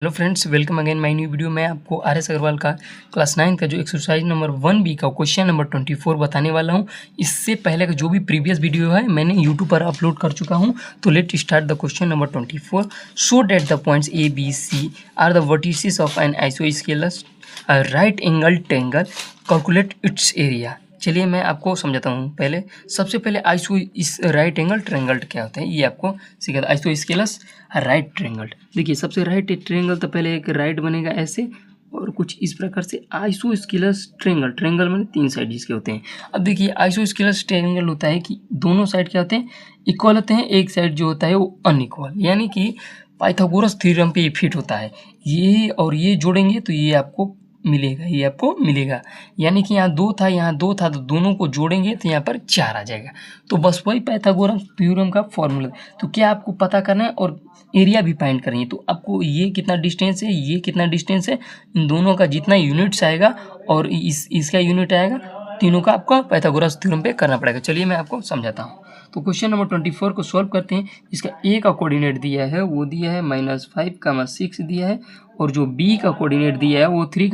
Hello friends, welcome again my new video. मैं आपको RS. Agarwal का क्लास 9 का जो एक्सरसाइज नंबर 1B का क्वेश्चन नंबर 24 बताने वाला हूं। इससे पहले का जो भी प्रीवियस वीडियो है मैंने यूट्यूब पर अपलोड कर चुका हूं। तो let start the question number 24। Show that the points A B C are the vertices of an isosceles right angle triangle, calculate its area. चलिए मैं आपको समझाता हूँ। पहले सबसे पहले आइसो इस राइट एंगल ट्रायंगल क्या होता है ये आपको सिखा। आइसोस्केलस राइट ट्रायंगल, देखिए सबसे राइट ट्रायंगल तो पहले एक राइट बनेगा ऐसे और कुछ इस प्रकार से आइसोस्केलस ट्रायंगल। ट्रायंगल में 3 साइड जिसके होते हैं। अब देखिए आइसोस्केलस ट्रायंगल होता है कि दोनों साइड क्या होते हैं, इक्वल होते हैं। एक साइड जो होता है वो अनइक्वल, यानी कि पाइथागोरस थ्योरम पे ये फिट होता है। ये और ये जोड़ेंगे तो ये आपको मिलेगा, ये आपको मिलेगा। यानी कि यहाँ 2 था, यहाँ 2 था, तो दोनों को जोड़ेंगे तो यहाँ पर 4 आ जाएगा। तो बस वही पाइथागोरस थ्योरम का फॉर्मूला। तो क्या आपको पता करना है और एरिया भी फाइंड करनी है। तो आपको ये कितना डिस्टेंस है, ये कितना डिस्टेंस है, इन दोनों का जितना यूनिट्स आएगा और इसका यूनिट आएगा, तीनों का आपको पाइथागोरस थ्योरम पे करना पड़ेगा। चलिए मैं आपको समझाता हूँ। तो क्वेश्चन नंबर 24 को सॉल्व करते हैं। इसका ए का कोऑर्डिनेट दिया है, वो दिया है -5, 6 दिया है। और जो बी का कोऑर्डिनेट दिया है वो 3,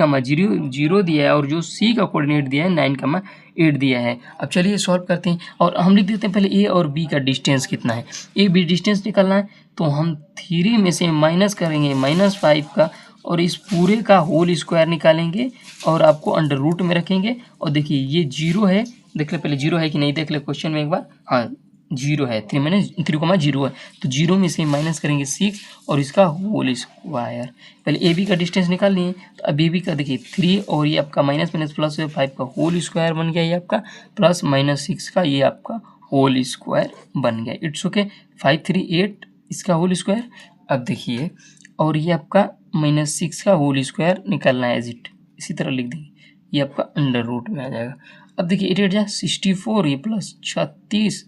0 दिया है। और जो सी का कोऑर्डिनेट दिया है 9, 8 दिया है। अब चलिए सॉल्व करते हैं और हम लिख देते हैं पहले ए और बी का डिस्टेंस कितना है। ए बी डिस्टेंस निकालना है तो हम 3 में से माइनस करेंगे -5 का और इस पूरे का होल स्क्वायर निकालेंगे और आपको अंडर रूट में रखेंगे। और देखिए ये 0 है, देख ले पहले 0 है कि नहीं, देख ले क्वेश्चन में एक बार। हाँ 0 है, 3 है। तो 0 में से माइनस करेंगे 6 और इसका होल स्क्वायर। पहले ए बी का डिस्टेंस निकाल लिए। तो अब ए बी का देखिए 3 और ये आपका माइनस माइनस प्लस 5 का होल स्क्वायर बन गया, ये आपका प्लस -6 का ये आपका होल स्क्वायर बन गया। It's okay. 5 3 8 इसका होल स्क्वायर। अब देखिए और ये आपका -6 का होल स्क्वायर निकालना है एज इट, इसी तरह लिख देंगे, ये आपका अंडर रूट में आ जाएगा। अब देखिए 8 8 जा 64, ये प्लस 36,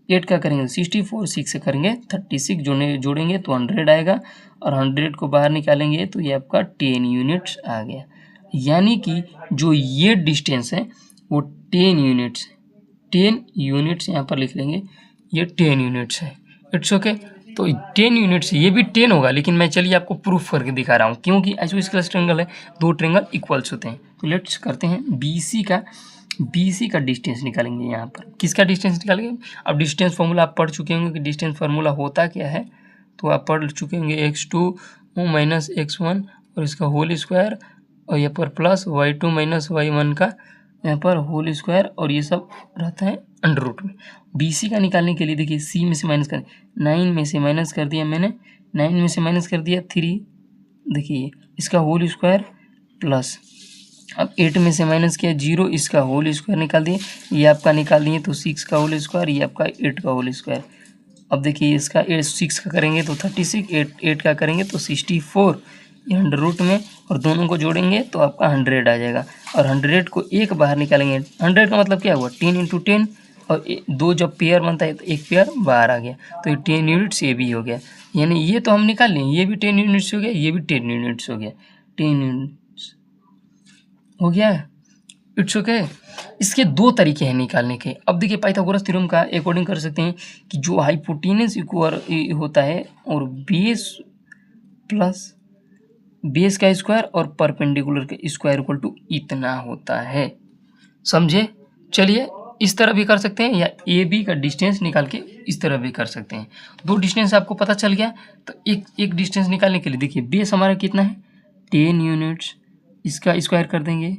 8 का करेंगे 64, 6 से करेंगे 36, जोड़ेंगे तो 100 आएगा और 100 को बाहर निकालेंगे तो ये आपका 10 यूनिट्स आ गया। यानी कि जो ये डिस्टेंस है वो 10 यूनिट्स है। 10 यूनिट्स यहाँ पर लिख लेंगे, ये 10 यूनिट्स है। It's okay. तो 10 यूनिट्स, ये भी 10 होगा, लेकिन मैं चलिए आपको प्रूफ करके दिखा रहा हूँ क्योंकि आइसोस्केलस ट्रायंगल है, 2 ट्रायंगल इक्वल्स होते हैं। तो लेट्स करते हैं BC का डिस्टेंस निकालेंगे। यहाँ पर किसका डिस्टेंस निकालेंगे। अब डिस्टेंस फार्मूला आप पढ़ चुके होंगे कि डिस्टेंस फार्मूला होता क्या है, तो आप पढ़ चुके होंगे x2 - x1 और इसका होल स्क्वायर और यहाँ पर प्लस y2 - y1 का यहाँ पर होल स्क्वायर और ये सब रहता है अंडर रूट में। BC का निकालने के लिए देखिए C में से माइनस कर, 9 में से माइनस कर दिया मैंने, 9 में से माइनस कर दिया 3, देखिए इसका होल स्क्वायर प्लस, अब 8 में से माइनस किया 0, इसका होल स्क्वायर निकाल दिए, ये आपका निकाल दिए तो 6 का होल स्क्वायर, ये आपका 8 का होल स्क्वायर। अब देखिए इसका 6 का करेंगे तो 36, 8 का करेंगे तो 64, ये अंडर रूट में और दोनों को जोड़ेंगे तो आपका 100 आ जाएगा। और 100 को एक बाहर निकालेंगे। 100 का मतलब क्या हुआ, 10 × 10 और 2 जब पेयर बनता है तो एक पेयर बाहर आ गया, तो ये 10 यूनिट्स ये भी हो गया। यानी ये तो हम निकाल लें, ये भी 10 यूनिट्स हो गया, ये भी 10 यूनिट्स हो गया, 10 यूनिट्स हो गया। It's okay. इसके 2 तरीके हैं निकालने के। अब देखिए पाइथागोरस थ्योरम का अकॉर्डिंग कर सकते हैं कि जो हाइपोटेनस इक्वल होता है और बेस का स्क्वायर और परपेंडिकुलर के स्क्वायर इक्वल टू इतना होता है, समझे। चलिए इस तरह भी कर सकते हैं या ए बी का डिस्टेंस निकाल के इस तरह भी कर सकते हैं। 2 डिस्टेंस आपको पता चल गया। तो एक डिस्टेंस निकालने के लिए देखिए बेस हमारा कितना है 10 यूनिट्स, इसका स्क्वायर कर देंगे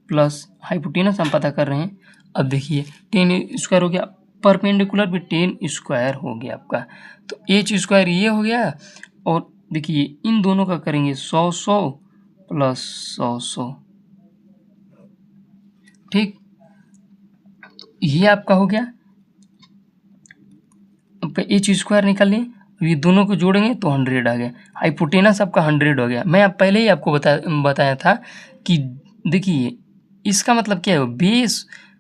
प्लस हाइपोटेनस हम पता कर रहे हैं। अब देखिए 10 स्क्वायर हो गया, परपेंडिकुलर भी 10 स्क्वायर हो गया आपका, तो एच स्क्वायर ये हो गया। और देखिए इन दोनों का करेंगे 100 प्लस 100, ठीक, तो ये आपका हो गया। आपका एच स्क्वायर निकाल लें, ये दोनों को जोड़ेंगे तो 100 आ गया। हाइपोटेनस आपका 100 हो गया। मैं आप पहले ही आपको बताया था कि देखिए इसका मतलब क्या है,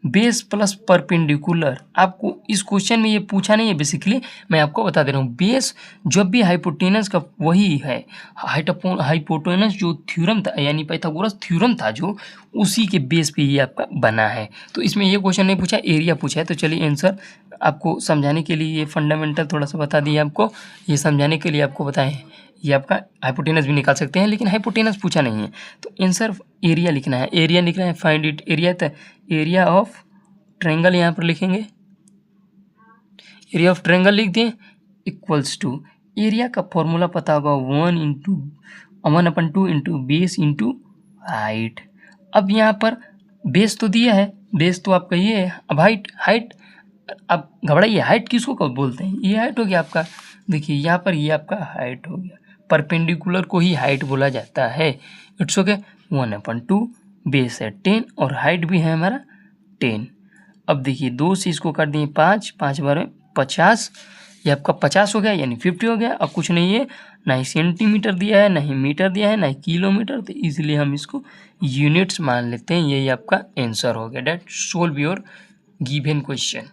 बेस प्लस परपेंडिकुलर। आपको इस क्वेश्चन में ये पूछा नहीं है, बेसिकली मैं आपको बता दे रहा हूँ। बेस जब भी हाइपोटेनस का वही है, हाइपोटेनस जो थ्योरम था यानी पाइथागोरस थ्योरम था जो, उसी के बेस पे ये आपका बना है। तो इसमें ये क्वेश्चन नहीं पूछा, एरिया पूछा है। तो चलिए आंसर आपको समझाने के लिए ये फंडामेंटल थोड़ा सा बता दिए आपको, ये समझाने के लिए आपको बताएं। ये आपका हाइपोटेनस भी निकाल सकते हैं, लेकिन हाइपोटेनस पूछा नहीं है, तो आंसर एरिया लिखना है। एरिया लिखना है, फाइंड इट एरिया, तो एरिया ऑफ ट्रायंगल यहाँ पर लिखेंगे, एरिया ऑफ ट्रायंगल लिख दिए इक्वल्स टू, एरिया का फॉर्मूला पता होगा 1/2 इंटू बेस इंटू हाइट। अब यहाँ पर बेस तो दिया है, बेस तो आपका ये है, अब हाइट अब घबराइए, हाइट किसको कब बोलते हैं, ये हाइट हो गया आपका, देखिए यहाँ पर ये आपका हाइट हो गया, परपेंडिकुलर को ही हाइट बोला जाता है। इट्स ओके, 1/2 बेस है 10 और हाइट भी है हमारा 10। अब देखिए 2 से इसको कर दिए 5, 5 बार 50, ये आपका 50 हो गया, यानी 50 हो गया। अब कुछ नहीं है, ना ही सेंटीमीटर दिया है, ना ही मीटर दिया है, ना ही किलोमीटर, तो इसलिए हम इसको यूनिट्स मान लेते हैं। यही आपका आंसर हो गया। That solve your given question.